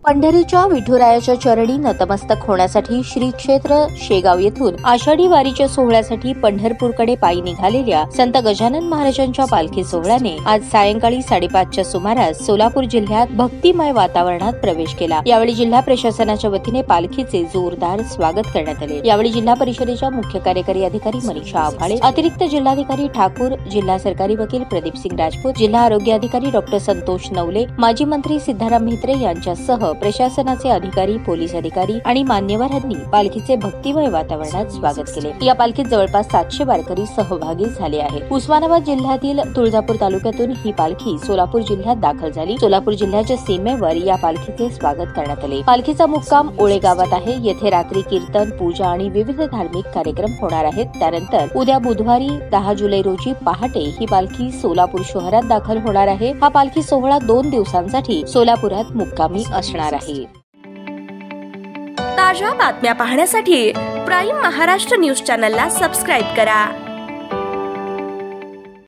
पंढरीच्या विठुरायाच्या चरणी नतमस्तक होण्यासाठी श्री क्षेत्र शेगाव येथून आषाढी वारीच्या सोहळ्यासाठी पंढरपूरकडे पायी निघालेल्या संत गजानन महाराजांच्या पालखी सोहळ्याने आज सायंकाळी 5:30च्या सुमारास सोलापूर जिल्ह्यात भक्तिमय वातावरणात प्रवेश केला। यावेळी जिल्हा प्रशासनाच्या वतीने पालखीचे जोरदार स्वागत करण्यात आले। यावेळी जिल्हा परिषदेच्या मुख्य कार्यकारी अधिकारी मनीषा आभाळे, अतिरिक्त जिल्हाधिकारी ठाकूर, जिल्हा सरकारी वकील प्रदीप सिंग राजपूत, जिल्हा आरोग्य अधिकारी डॉक्टर संतोष नवले, माजी मंत्री सिद्धाराम म्हेत्रे यांच्यासह प्रशासनाचे अधिकारी, पोलीस अधिकारी आणि मान्यवरांनी पालखीचे भक्तिमय वातावरणात स्वागत केले। या पालखीत जवळपास 700 वारकरी सहभागी झाले आहेत। उस्मानाबाद जिल्ह्यातील तुळजापूर तालुक्यातून ही पालखी सोलापूर जिल्ह्यात दाखल झाली। सोलापूर जिल्ह्याच्या सीमेवर या पालखीचे स्वागत करण्यात आले। पालखीचा मुक्काम ओळे गावात आहे। येथे रात्री कीर्तन, पूजा आणि विविध धार्मिक कार्यक्रम होणार आहेत। त्यानंतर उद्या बुधवारी 10 जुलै रोजी पहाटे ही पालखी सोलापूर शहरात दाखल होणार आहे। हा पालखी सोहळा 2 दिवसांसाठी सोलापुरात मुक्कामी असणार आहे। ताज्या बातम्या पाहण्यासाठी प्राईम महाराष्ट्र न्यूज चॅनलला सबस्क्राईब करा।